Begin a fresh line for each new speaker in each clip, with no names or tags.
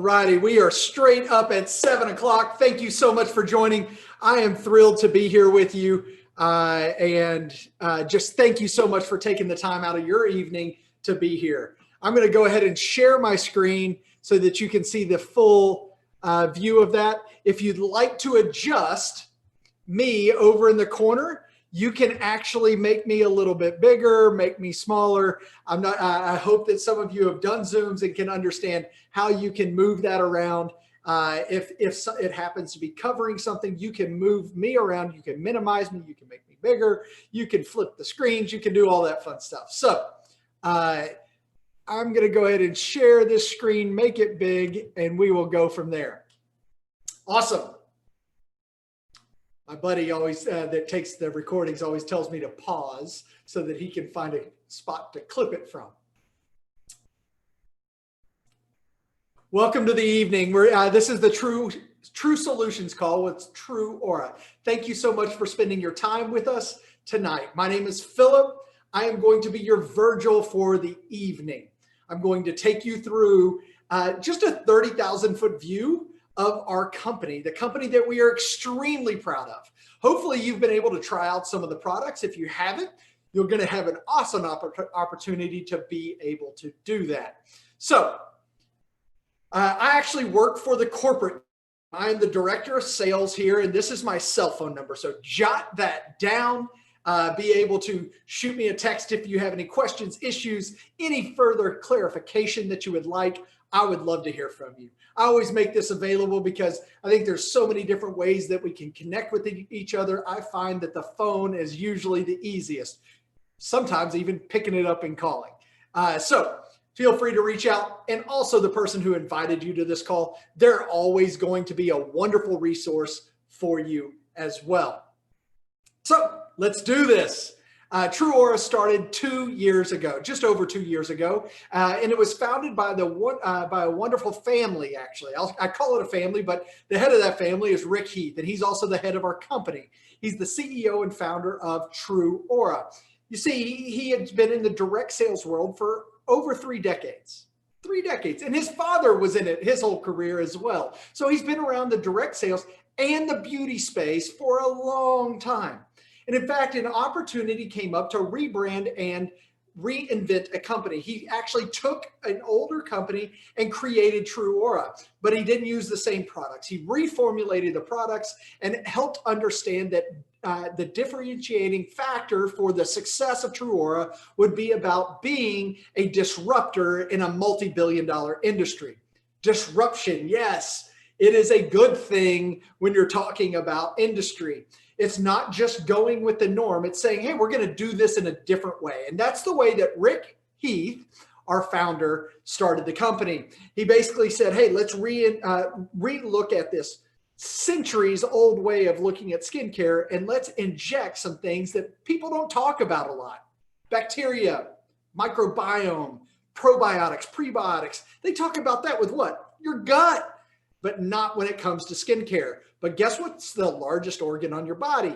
righty, we are straight up at 7 o'clock. Thank you so much for joining. I am thrilled to be here with you. Just thank you so much for taking the time out of your evening to be here. I'm going to go ahead and share my screen so that you can see the full view of that. If you'd like to adjust me over in the corner, you can actually make me a little bit bigger, make me smaller. I hope that some of you have done Zooms and can understand how you can move that around. If it happens to be covering something, you can move me around. You can minimize me. You can make me bigger. You can flip the screens. You can do all that fun stuff. So I'm going to go ahead and share this screen, make it big, and we will go from there. Awesome. My buddy always that takes the recordings always tells me to pause so that he can find a spot to clip it from. Welcome to the evening. This is the Trū Solutions call with TrūAura. Thank you so much for spending your time with us tonight. My name is Phillip. I am going to be your Virgil for the evening. I'm going to take you through just a 30,000-foot view of our company, the company that we are extremely proud of. Hopefully you've been able to try out some of the products. If you haven't, you're going to have an awesome opportunity to be able to do that. So I actually work for the corporate. I'm the director of sales here, and this is my cell phone number. So jot that down. Be able to shoot me a text if you have any questions, issues, any further clarification that you would like. I would love to hear from you. I always make this available because I think there's so many different ways that we can connect with each other. I find that the phone is usually the easiest, sometimes even picking it up and calling. So feel free to reach out. And also the person who invited you to this call, they're always going to be a wonderful resource for you as well. So let's do this. TrūAura started 2 years ago, just over 2 years ago, and it was founded by a wonderful family, actually. I call it a family, but the head of that family is Rick Heath, and he's also the head of our company. He's the CEO and founder of TrūAura. You see, he had been in the direct sales world for over 3 decades. 3 decades, and his father was in it his whole career as well. So he's been around the direct sales and the beauty space for a long time. And in fact, an opportunity came up to rebrand and reinvent a company. He actually took an older company and created TrūAura, but he didn't use the same products. He reformulated the products and helped understand that the differentiating factor for the success of TrūAura would be about being a disruptor in a multi-billion-dollar industry. Disruption, yes, it is a good thing when you're talking about industry. It's not just going with the norm. It's saying, hey, we're going to do this in a different way. And that's the way that Rick Heath, our founder, started the company. He basically said, hey, let's re-look at this centuries-old way of looking at skincare, and let's inject some things that people don't talk about a lot. Bacteria, microbiome, probiotics, prebiotics. They talk about that with what? Your gut, but not when it comes to skincare. But guess what's the largest organ on your body?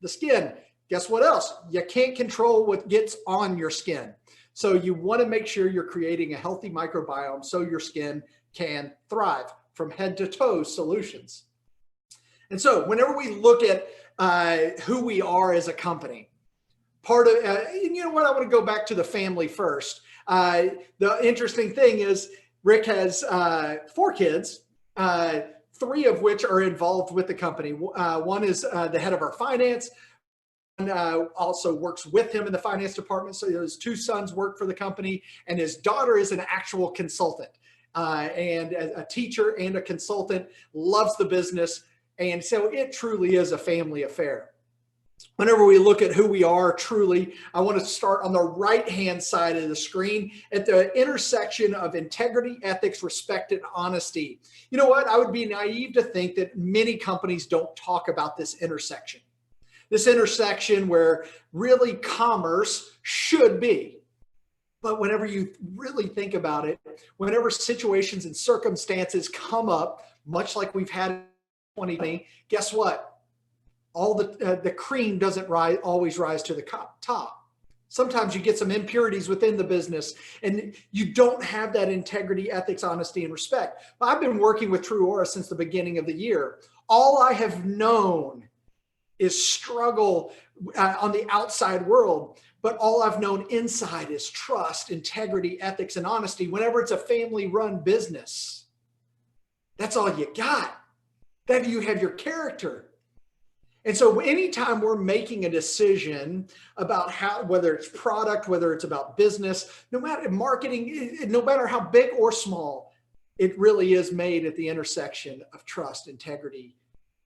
The skin. Guess what else? You can't control what gets on your skin. So you want to make sure you're creating a healthy microbiome so your skin can thrive. From head to toe solutions. And so whenever we look at who we are as a company, part of, and you know what, I want to go back to the family first. The interesting thing is Rick has 4 kids, 3 of which are involved with the company. One is the head of our finance, and also works with him in the finance department. So his 2 sons work for the company, and his daughter is an actual consultant and a teacher and a consultant, loves the business. And so it truly is a family affair. Whenever we look at who we are truly, I want to start on the right-hand side of the screen at the intersection of integrity, ethics, respect, and honesty. You know what? I would be naive to think that many companies don't talk about this intersection. This intersection where really commerce should be. But whenever you really think about it, whenever situations and circumstances come up, much like we've had in 2020, guess what? All the cream doesn't always rise to the top. Sometimes you get some impurities within the business and you don't have that integrity, ethics, honesty, and respect. I've been working with TrūAura since the beginning of the year. All I have known is struggle on the outside world, but all I've known inside is trust, integrity, ethics, and honesty. Whenever it's a family-run business, that's all you got. That you have your character. And so anytime we're making a decision about how, whether it's product, whether it's about business, no matter marketing, no matter how big or small, it really is made at the intersection of trust, integrity,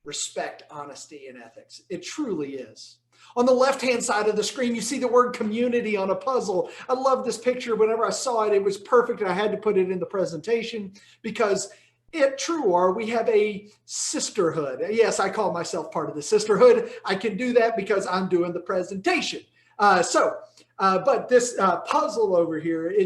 respect, honesty, and ethics. It truly is. On the left-hand side of the screen, you see the word community on a puzzle. I love this picture. Whenever I saw it, it was perfect. I had to put it in the presentation because at TrūAura, we have a sisterhood. Yes, I call myself part of the sisterhood. I can do that because I'm doing the presentation. But this puzzle over here,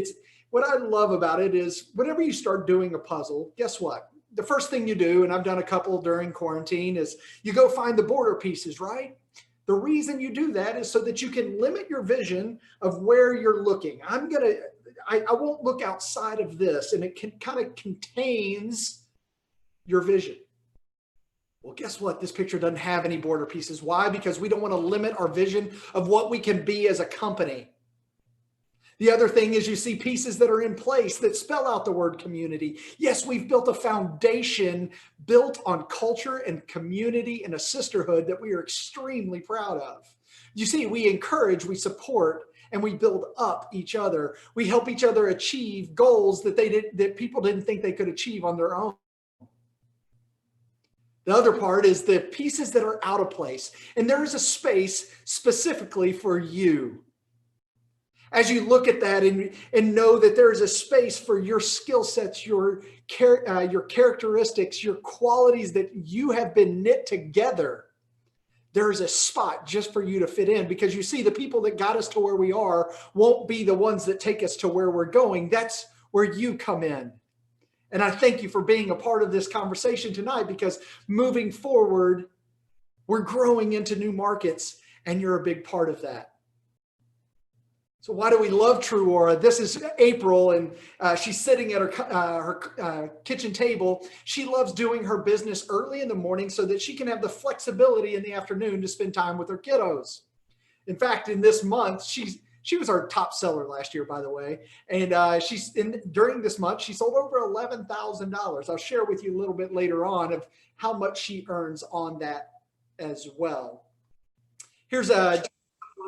what I love about it is whenever you start doing a puzzle, guess what? The first thing you do, and I've done a couple during quarantine, is you go find the border pieces, right? The reason you do that is so that you can limit your vision of where you're looking. I won't look outside of this, and it kind of contains your vision. Well, guess what? This picture doesn't have any border pieces. Why? Because we don't want to limit our vision of what we can be as a company. The other thing is you see pieces that are in place that spell out the word community. Yes, we've built a foundation built on culture and community and a sisterhood that we are extremely proud of. You see, we encourage, we support, and we build up each other. We help each other achieve goals that people didn't think they could achieve on their own. The other part is the pieces that are out of place. And there is a space specifically for you. As you look at that and know that there is a space for your skill sets, your characteristics, your qualities that you have been knit together, there is a spot just for you to fit in, because you see the people that got us to where we are won't be the ones that take us to where we're going. That's where you come in. And I thank you for being a part of this conversation tonight, because moving forward, we're growing into new markets and you're a big part of that. So why do we love TrūAura? This is April, and she's sitting at her kitchen table. She loves doing her business early in the morning so that she can have the flexibility in the afternoon to spend time with her kiddos. In fact, in this month, she was our top seller last year, by the way. And during this month, she sold over $11,000. I'll share with you a little bit later on of how much she earns on that as well. Here's a...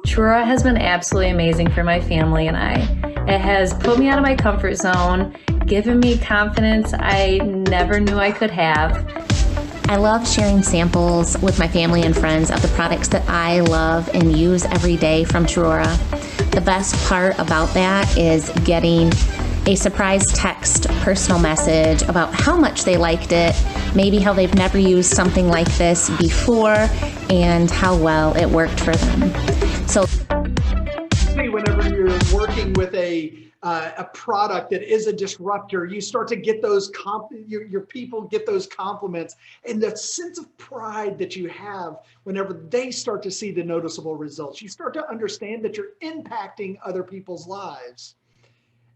TrūAura has been absolutely amazing for my family and I. It has put me out of my comfort zone, given me confidence I never knew I could have.
I love sharing samples with my family and friends of the products that I love and use every day from TrūAura. The best part about that is getting a surprise text personal message about how much they liked it, maybe how they've never used something like this before, and how well it worked for them. So
whenever you're working with a product that is a disruptor, you start to get those your people get those compliments, and the sense of pride that you have whenever they start to see the noticeable results. You start to understand that you're impacting other people's lives.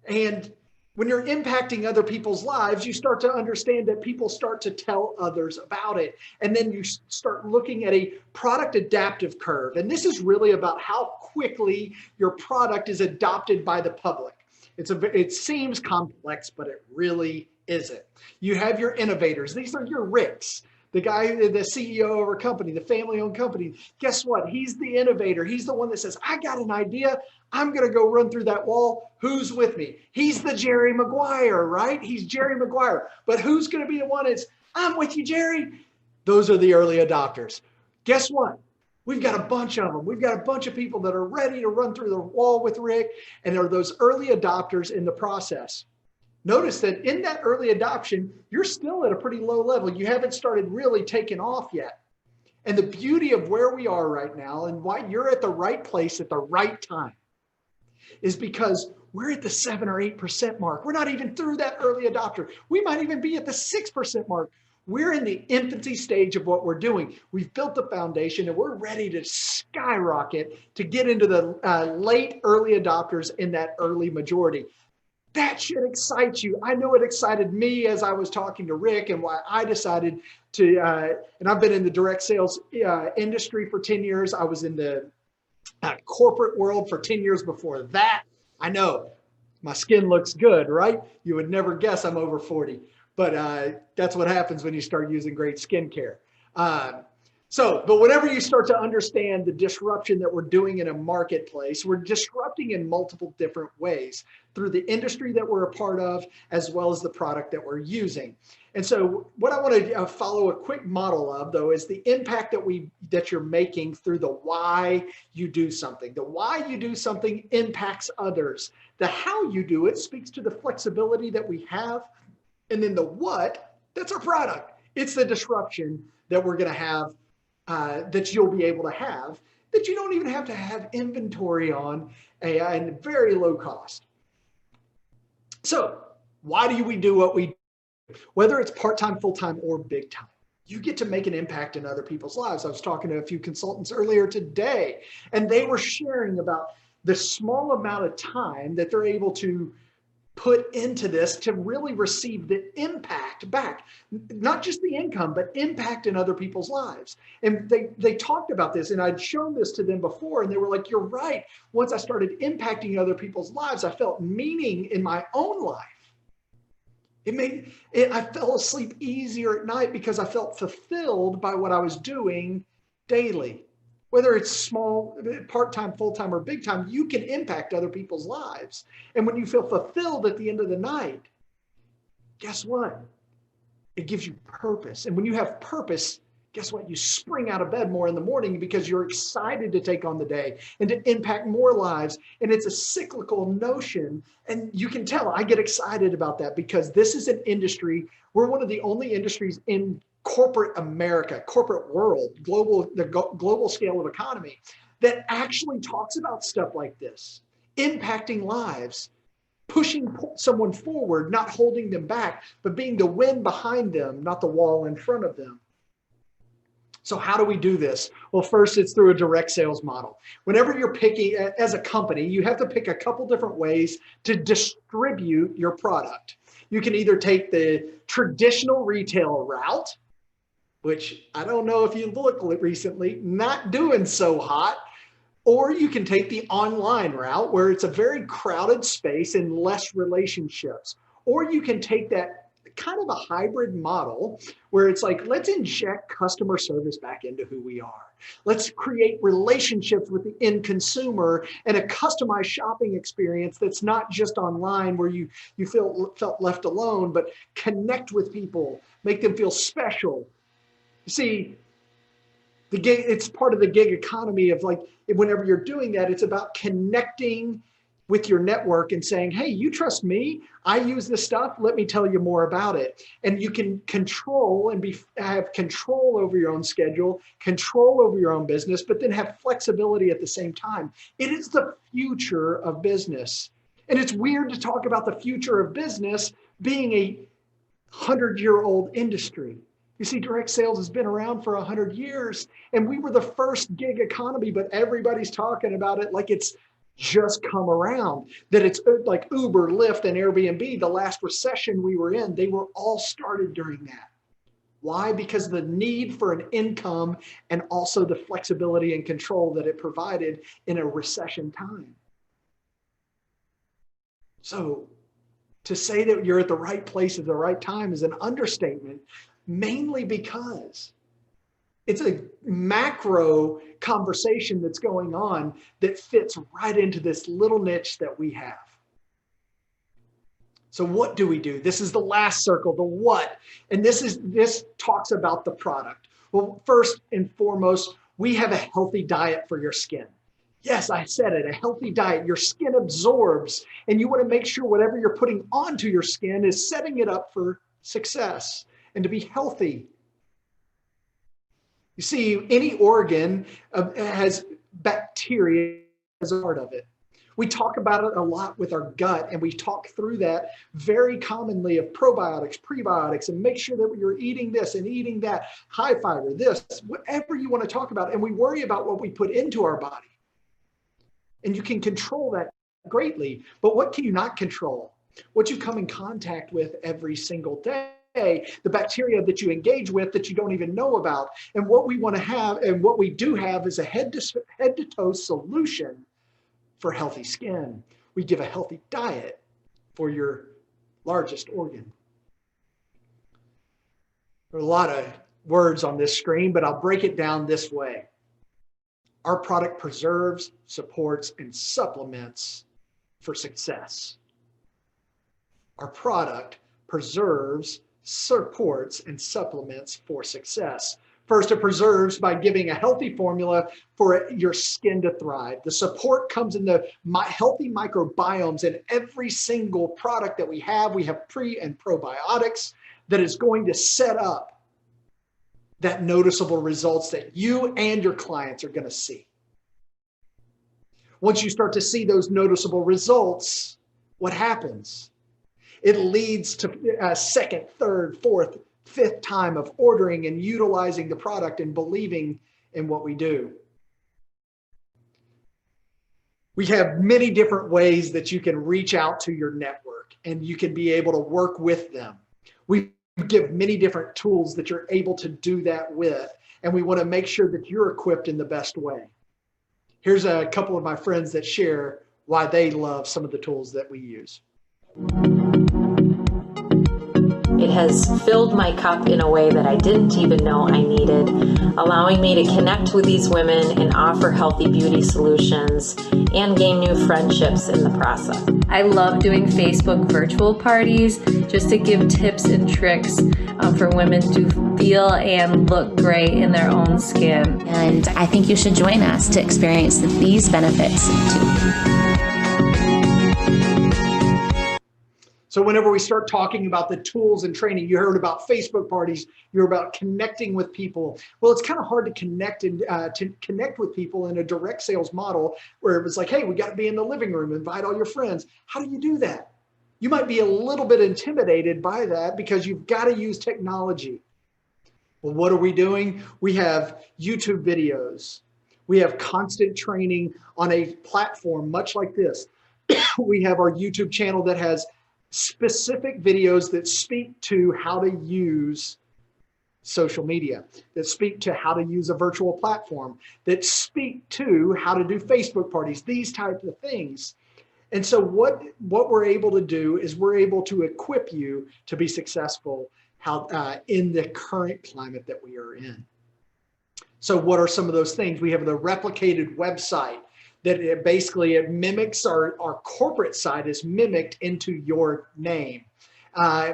And when you're impacting other people's lives, you start to understand that people start to tell others about it. And then you start looking at a product adaptive curve. And this is really about how quickly your product is adopted by the public. It seems complex, but it really isn't. You have your innovators. These are your Ricks. The guy, the CEO of our company, the family-owned company, guess what? He's the innovator. He's the one that says, I got an idea. I'm going to go run through that wall. Who's with me? He's the Jerry Maguire, right? He's Jerry Maguire. But who's going to be the one that's, I'm with you, Jerry? Those are the early adopters. Guess what? We've got a bunch of them. We've got a bunch of people that are ready to run through the wall with Rick, and are those early adopters in the process. Notice that in that early adoption, you're still at a pretty low level. You haven't started really taking off yet. And the beauty of where we are right now and why you're at the right place at the right time is because we're at the 7 or 8% mark. We're not even through that early adopter. We might even be at the 6% mark. We're in the infancy stage of what we're doing. We've built the foundation and we're ready to skyrocket to get into the late early adopters in that early majority. That should excite you. I know it excited me as I was talking to Rick, and why I decided to, and I've been in the direct sales industry for 10 years. I was in the corporate world for 10 years before that. I know my skin looks good, right? You would never guess I'm over 40, but that's what happens when you start using great skincare. But whenever you start to understand the disruption that we're doing in a marketplace, we're disrupting in multiple different ways through the industry that we're a part of, as well as the product that we're using. And so what I want to follow a quick model of, though, is the impact that you're making through the why you do something. The why you do something impacts others. The how you do it speaks to the flexibility that we have. And then the what, that's our product. It's the disruption that we're going to have, that you'll be able to have, that you don't even have to have inventory on and very low cost. So why do we do what we do? Whether it's part-time, full-time, or big time, you get to make an impact in other people's lives. I was talking to a few consultants earlier today, and they were sharing about the small amount of time that they're able to put into this to really receive the impact back, not just the income, but impact in other people's lives. And they talked about this, and I'd shown this to them before, and they were like, you're right. Once I started impacting other people's lives, I felt meaning in my own life. I fell asleep easier at night because I felt fulfilled by what I was doing daily. Whether it's small, part-time, full-time, or big time, you can impact other people's lives. And when you feel fulfilled at the end of the night, guess what? It gives you purpose. And when you have purpose, guess what? You spring out of bed more in the morning because you're excited to take on the day and to impact more lives. And it's a cyclical notion. And you can tell I get excited about that because this is an industry. We're one of the only industries in corporate America, corporate world, the global scale of economy that actually talks about stuff like this, impacting lives, pushing someone forward, not holding them back, but being the wind behind them, not the wall in front of them. So how do we do this? Well, first, it's through a direct sales model. Whenever you're picking, as a company, you have to pick a couple different ways to distribute your product. You can either take the traditional retail route, which I don't know if you looked recently, not doing so hot, or you can take the online route where it's a very crowded space and less relationships. Or you can take that kind of a hybrid model where it's like, let's inject customer service back into who we are. Let's create relationships with the end consumer and a customized shopping experience that's not just online where you felt left alone, but connect with people, make them feel special. You see, it's part of the gig economy of like, whenever you're doing that, it's about connecting with your network and saying, hey, you trust me? I use this stuff. Let me tell you more about it. And you can control and have control over your own schedule, control over your own business, but then have flexibility at the same time. It is the future of business. And it's weird to talk about the future of business being a 100-year-old industry. You see, direct sales has been around for 100 years, and we were the first gig economy, but everybody's talking about it like it's just come around, that it's like Uber, Lyft, and Airbnb. The last recession we were in, they were all started during that. Why? Because the need for an income and also the flexibility and control that it provided in a recession time. So to say that you're at the right place at the right time is an understatement, mainly because it's a macro conversation that's going on that fits right into this little niche that we have. So what do we do? This is the last circle, the what. And this talks about the product. Well, first and foremost, we have a healthy diet for your skin. Yes, I said it, a healthy diet. Your skin absorbs, and you want to make sure whatever you're putting onto your skin is setting it up for success and to be healthy. You see, any organ has bacteria as a part of it. We talk about it a lot with our gut, and we talk through that very commonly of probiotics, prebiotics, and make sure that you're eating this and eating that, high fiber, this, whatever you want to talk about. And we worry about what we put into our body. And you can control that greatly, but what can you not control? What you come in contact with every single day, the bacteria that you engage with that you don't even know about. And what we want to have, and what we do have, is a head to toe solution for healthy skin. We give a healthy diet for your largest organ. There are a lot of words on this screen, but I'll break it down this way. Our product preserves, supports, and supplements for success. Our product preserves, supports, and supplements for success. First, it preserves by giving a healthy formula for your skin to thrive. The support comes in the healthy microbiomes in every single product that we have. We have pre and probiotics that is going to set up that noticeable results that you and your clients are going to see. Once you start to see those noticeable results, what happens? It leads to a second, third, fourth, fifth time of ordering and utilizing the product and believing in what we do. We have many different ways that you can reach out to your network and you can be able to work with them. We give many different tools that you're able to do that with, and we want to make sure that you're equipped in the best way. Here's a couple of my friends that share why they love some of the tools that we use.
It has filled my cup in a way that I didn't even know I needed, allowing me to connect with these women and offer healthy beauty solutions and gain new friendships in the process.
I love doing Facebook virtual parties just to give tips and tricks for women to feel and look great in their own skin.
And I think you should join us to experience these benefits too.
So whenever we start talking about the tools and training, you heard about Facebook parties, you're about connecting with people. Well, it's kind of hard to connect with people in a direct sales model where it was like, hey, we got to be in the living room, invite all your friends. How do you do that? You might be a little bit intimidated by that because you've got to use technology. Well, what are we doing? We have YouTube videos. We have constant training on a platform much like this. We have our YouTube channel that has specific videos that speak to how to use social media, that speak to how to use a virtual platform, that speak to how to do Facebook parties, these types of things. And so what we're able to do is we're able to equip you to be successful in the current climate that we are in. So what are some of those things? We have the replicated website that it mimics our corporate site is mimicked into your name.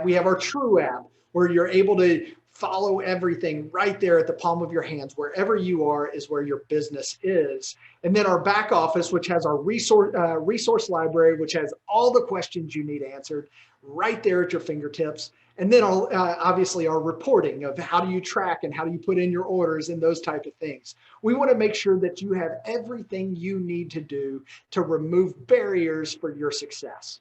We have our Trū app where you're able to follow everything right there at the palm of your hands. Wherever you are is where your business is. And then our back office, which has our resource library, which has all the questions you need answered right there at your fingertips. And then obviously our reporting of how do you track and how do you put in your orders and those type of things. We want to make sure that you have everything you need to do to remove barriers for your success.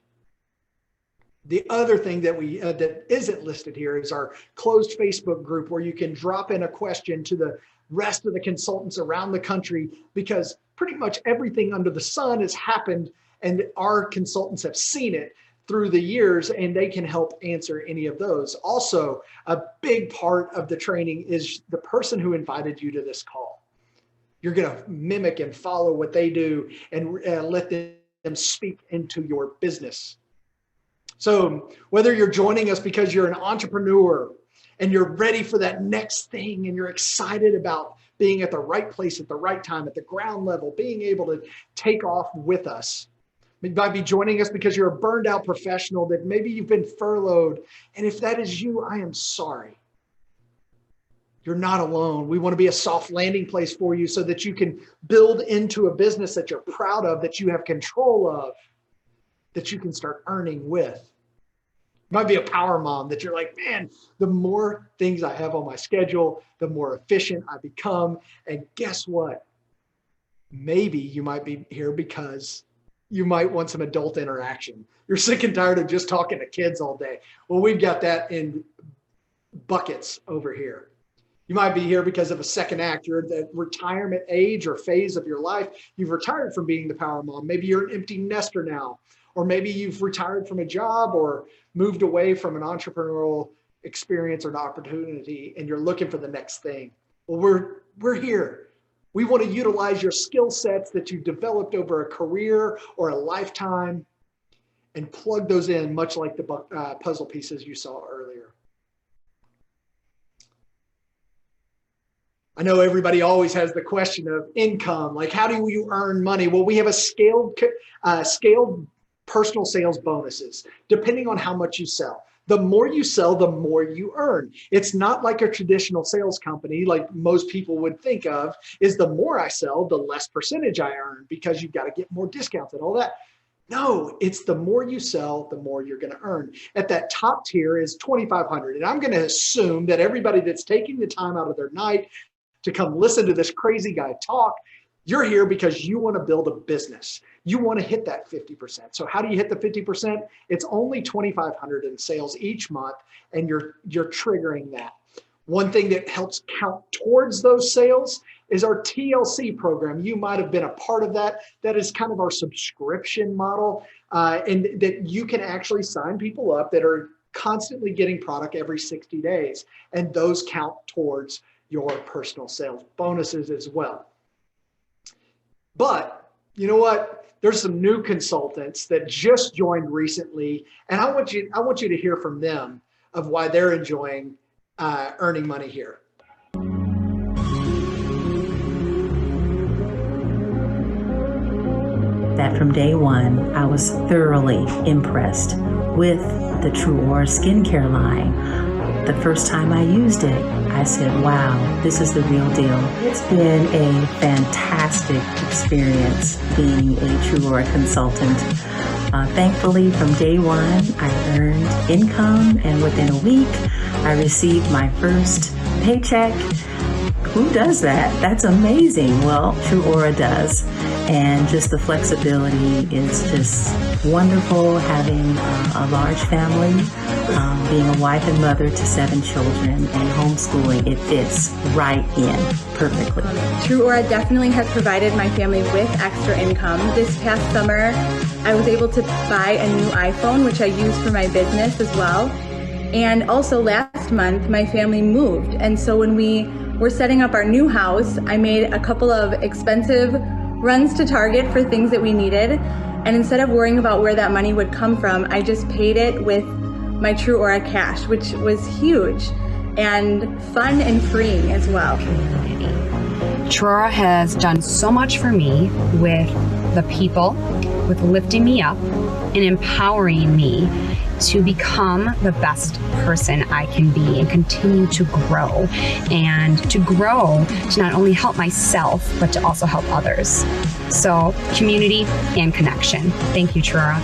The other thing that that isn't listed here is our closed Facebook group where you can drop in a question to the rest of the consultants around the country, because pretty much everything under the sun has happened and our consultants have seen it through the years and they can help answer any of those. Also, a big part of the training is the person who invited you to this call. You're going to mimic and follow what they do and let them speak into your business. So whether you're joining us because you're an entrepreneur and you're ready for that next thing and you're excited about being at the right place at the right time, at the ground level, being able to take off with us. You might be joining us because you're a burned out professional that maybe you've been furloughed. And if that is you, I am sorry. You're not alone. We want to be a soft landing place for you so that you can build into a business that you're proud of, that you have control of, that you can start earning with. You might be a power mom that you're like, man, the more things I have on my schedule, the more efficient I become. And guess what? Maybe you might be here because you might want some adult interaction. You're sick and tired of just talking to kids all day. Well, we've got that in buckets over here. You might be here because of a second act. You're at the retirement age or phase of your life. You've retired from being the power mom. Maybe you're an empty nester now, or maybe you've retired from a job or moved away from an entrepreneurial experience or an opportunity, and you're looking for the next thing. Well, we're here. We want to utilize your skill sets that you developed over a career or a lifetime and plug those in, much like the puzzle pieces you saw earlier. I know everybody always has the question of income, like how do you earn money? Well, we have a scaled personal sales bonuses, depending on how much you sell. The more you sell, the more you earn. It's not like a traditional sales company, like most people would think of, is the more I sell, the less percentage I earn because you've got to get more discounts and all that. No, it's the more you sell, the more you're going to earn. At that top tier is $2,500. And I'm going to assume that everybody that's taking the time out of their night to come listen to this crazy guy talk, you're here because you want to build a business. You want to hit that 50%. So how do you hit the 50%? It's only $2,500 in sales each month, and you're triggering that. One thing that helps count towards those sales is our TLC program. You might have been a part of that. That is kind of our subscription model, and that you can actually sign people up that are constantly getting product every 60 days. And those count towards your personal sales bonuses as well. But you know what? There's some new consultants that just joined recently, and I want you to hear from them of why they're enjoying earning money here.
That from day one, I was thoroughly impressed with the TrūAura skincare line. The first time I used it, I said, wow, this is the real deal. It's been a fantastic experience being a TrūAura consultant. Thankfully, from day one, I earned income, and within a week, I received my first paycheck. Who does that? That's amazing. Well, TrūAura does. And just the flexibility is just wonderful, having a large family, being a wife and mother to 7 children, and homeschooling. It fits right in perfectly.
TrūAura definitely has provided my family with extra income. This past summer, I was able to buy a new iPhone, which I use for my business as well. And also last month, my family moved. And so when we were setting up our new house, I made a couple of expensive runs to Target for things that we needed. And instead of worrying about where that money would come from, I just paid it with my TrūAura cash, which was huge and fun and freeing as well.
TrūAura has done so much for me with the people, with lifting me up and empowering me to become the best person I can be and continue to grow, and to grow to not only help myself, but to also help others. So community and connection. Thank you, TrūAura.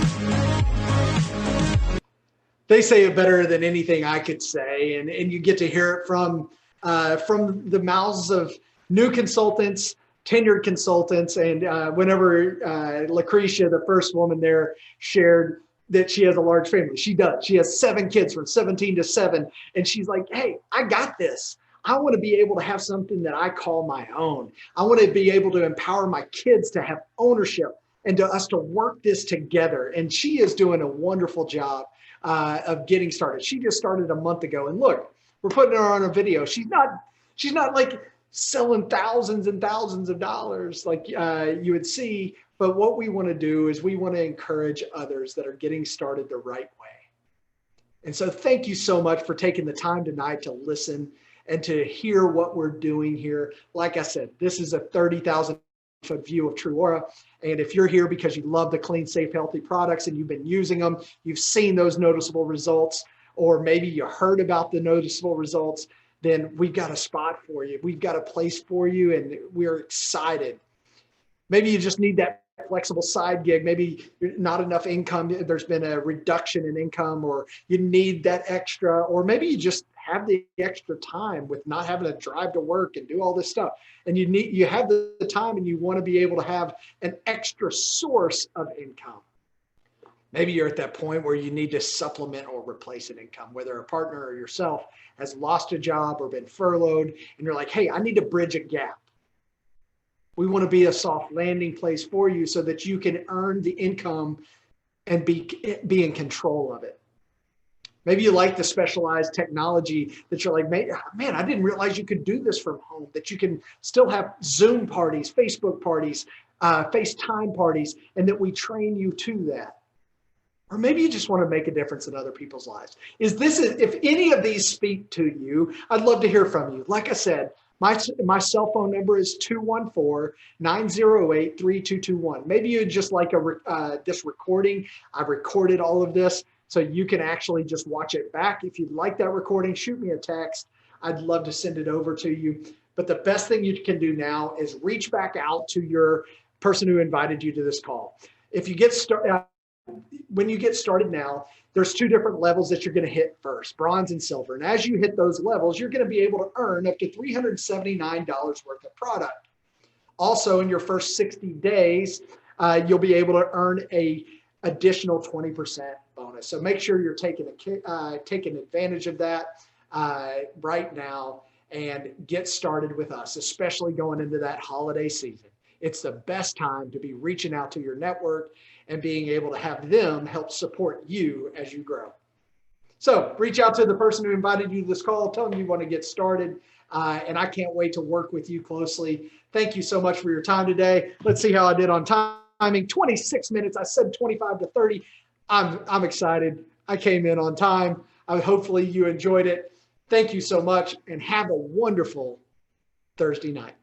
They say it better than anything I could say, and you get to hear it from the mouths of new consultants, tenured consultants, and whenever Lucretia, the first woman there, shared that she has a large family. She does. She has 7 kids from 17 to 7. And she's like, hey, I got this. I want to be able to have something that I call my own. I want to be able to empower my kids to have ownership and to us to work this together. And she is doing a wonderful job of getting started. She just started a month ago. And look, we're putting her on a video. She's not like selling thousands and thousands of dollars like you would see. But what we want to do is we want to encourage others that are getting started the right way. And so thank you so much for taking the time tonight to listen and to hear what we're doing here. Like I said, this is a 30,000-foot view of TrūAura. And if you're here because you love the clean, safe, healthy products and you've been using them, you've seen those noticeable results, or maybe you heard about the noticeable results, then we've got a spot for you. We've got a place for you, and we're excited. Maybe you just need that flexible side gig. Maybe not enough income. There's been a reduction in income, or you need that extra, or maybe you just have the extra time with not having to drive to work and do all this stuff, and you have the time and you want to be able to have an extra source of income. Maybe you're at that point where you need to supplement or replace an income, whether a partner or yourself has lost a job or been furloughed, and you're like, hey, I need to bridge a gap. We want to be a soft landing place for you so that you can earn the income and be in control of it. Maybe you like the specialized technology that you're like, man, I didn't realize you could do this from home, that you can still have Zoom parties, Facebook parties, FaceTime parties, and that we train you to that. Or maybe you just want to make a difference in other people's lives. If any of these speak to you, I'd love to hear from you. Like I said, my cell phone number is 214-908-3221. Maybe you just like this recording. I've recorded all of this, so you can actually just watch it back. If you'd like that recording, shoot me a text. I'd love to send it over to you. But the best thing you can do now is reach back out to your person who invited you to this call. If you get started, when you get started now, there's 2 different levels that you're going to hit first, bronze and silver. And as you hit those levels, you're going to be able to earn up to $379 worth of product. Also, in your first 60 days, you'll be able to earn a additional 20% bonus. So make sure you're taking advantage of that right now and get started with us, especially going into that holiday season. It's the best time to be reaching out to your network and being able to have them help support you as you grow. So reach out to the person who invited you to this call, tell them you want to get started, and I can't wait to work with you closely. Thank you so much for your time today. Let's see how I did on timing. 26 minutes, I said 25 to 30. I'm excited. I came in on time. Hopefully you enjoyed it. Thank you so much, and have a wonderful Thursday night.